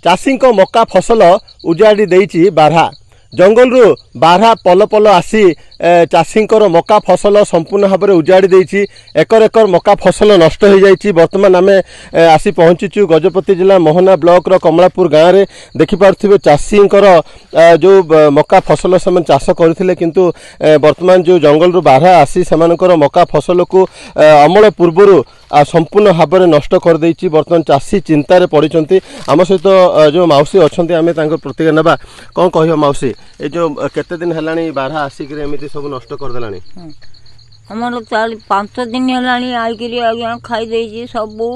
चाषी मका फसल उजाड़ी देइछि बारहा जंगल रु बारहा पल पल आसी चाषी मका फसल संपूर्ण भाव में उजाड़ी देइछि एकर एकर मका फसल नष्ट हो जाइछि। वर्तमान आमे आसी पहुंचीचु गजपति जिला मोहना ब्लॉक रो कमलापुर गाँव में देखिपे चाषी जो मका फसल से चाष करथिले किंतु वर्तमान जो जंगल रु बारहा आसी सेमानकर मका फसल को अमल पूर्व संपूर्ण भाव में नष्ट कर देइछि। वर्तमान चाषी चिंतार पड़िचंती। आम सहित जो मौसी अच्छे आम प्रतिक्रिया नवा कौन कह मौसी ये जो केते दिन है बारहा आसिक एमती सब नष्ट करदेला आमर 4-5 दिन है आईकि आज्ञा खाई सबू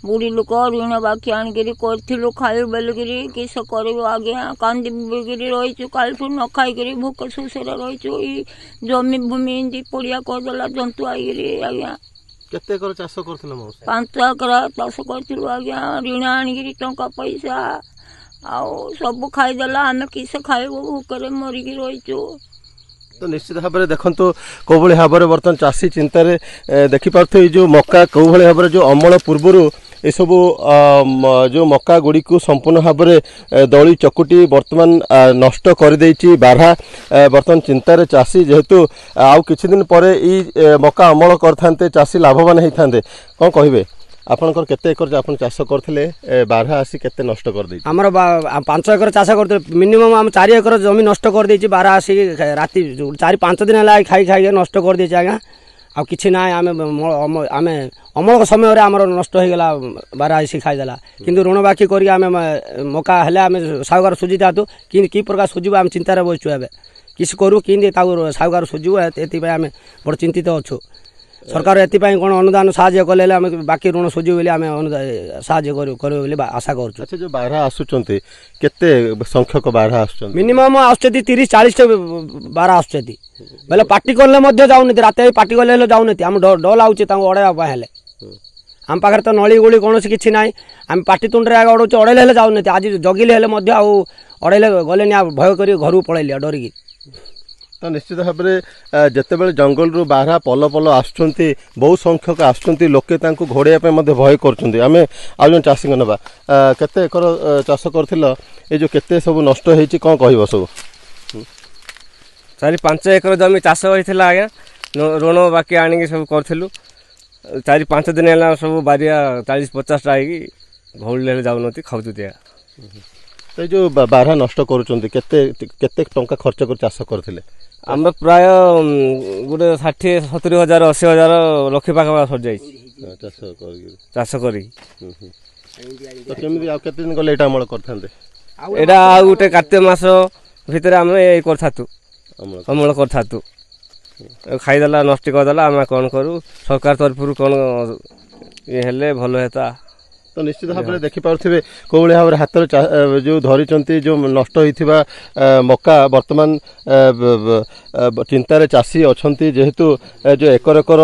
बुढ़ी लोक ऋण बाकी आणिकी करूँ खाई बेलगिरी किस कर आज्ञा कांदी रही काल न खाई भोक शोषे रही जमी भूमि एमती पड़िया करदेला जंतु आईकि आज्ञा केते एकर चाष करथिल मौसी 5 एकर चाष करथिलु आज्ञा ऋण आणिकी टंका पैसा आउ सब खाईदेला आम किस खाइबू भोकर मरिकी रहीचु। तो निश्चित भाव में देखो कौ भाव में बर्तमान चाषी चिंतार देखिपे जो मका कौ भाव में जो अमल पूर्व ये सब जो मका गुड़ी को संपूर्ण भाव में दली चकुटी वर्तमान नष्ट कर देइछि बारहा वर्तमान चिंतार चाषी जेहेतु आउ किछि दिन पर मका अमल करथान्ते चाषी लाभवान होइथान्ते कौन कहिबे आपनकर केते एकर आपण चाष करथिले बारहा आसी केते नष्ट कर देइछि हमर 5 एकर चाष करते मिनिमम हम 4 एकर जमी नष्ट कर देइछि बारहा आसी राती 4-5 दिन हला खाई खाई नष्ट कर देइछि आगा आ किछि ना आमे अमल समय रे हमर नष्ट हो गला बारहा आसी खाई देला किंतु ऋण बाकी करी आमे मका हला आमे साहुकार सुजी दातु की प्रकार सुजीब हम चिंता रे बसछु एबे किछ करू किंतु ताऊ साहुकार सुजीब एति पे आमे बड़ चिंतित अछु। सरकार एपाई कौन अनुदान साहाय्य कले बाकी ऋण सुझी बोली आम साहाय्य कर आशा कर। अच्छा जो बारहा आसुचंती केते संख्यक बारहा आसुचंती मिनिमम आसुचंती 30-40 बारहा आसुचंती बेले पार्टी करले जाऊनी रात पार्टी कले जाऊनी आम डल आउचे अड़ाइबा हेले आम पाखे तो नली गोली कौन किसी ना आम पार्टी तुंड अड़ाऊे अड़ेले जाऊनी आज जगिले अड़ेले गले भय कर घर पलैली डरिकी। तो निश्चित भाव में जितेबाला जंगल रु बारहा पल पल आसुचंती बहु संख्यक आसुचंती लोके तांको घोड़ाइया भय करछंती। आमे आ जन चाषी नबा केते एकर चाष करथिलो ए जो केते सब नष्ट हेछि कोन कहबो सब 4-5 एकर जमी चाष होइथिला आज्ञा ऋण बाकी आनिक सब करथिलु 4-5 दिन हला सब बारिया 40-50 टा आइकी घोड़ले जाउनती खाउछु दिया। तो जो बारहा नष्ट करूचंती केते केते टंका खर्च कर चाष करथिले आम प्राय गोटे 60-70 हजार 80 हजार लक्ष पाखा सर जाइए चाष कर केते दिन गले अमल करथान्ते एटा गोटे कार्तिक मास भितर आम करथातु अमल करथातु खाईदेला नष्ट करदेला आम कौन करूँ सरकार तरफ कौन ये हेले भल हेता। तो निश्चित भाव में देखिपे कौ भाव में हाथ जो धरी जो नष्ट होता मका वर्तमान चिंतार चाषी अच्छा जेहेतु जो एकर एकर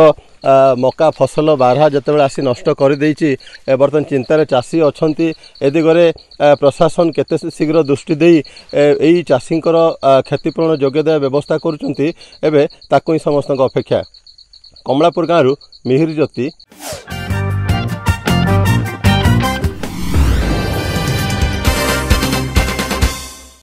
मका फसल बारहा जिते आसी नष्ट कर बर्तमान चिंतार चाषी अच्छा ए दिगरे प्रशासन केते शीघ्र दृष्टि दे यही चाषी क्षतिपूरण जोगेद व्यवस्था करुँच समस्त अपेक्षा। कमलापुर गाँव मिहिर ज्योति।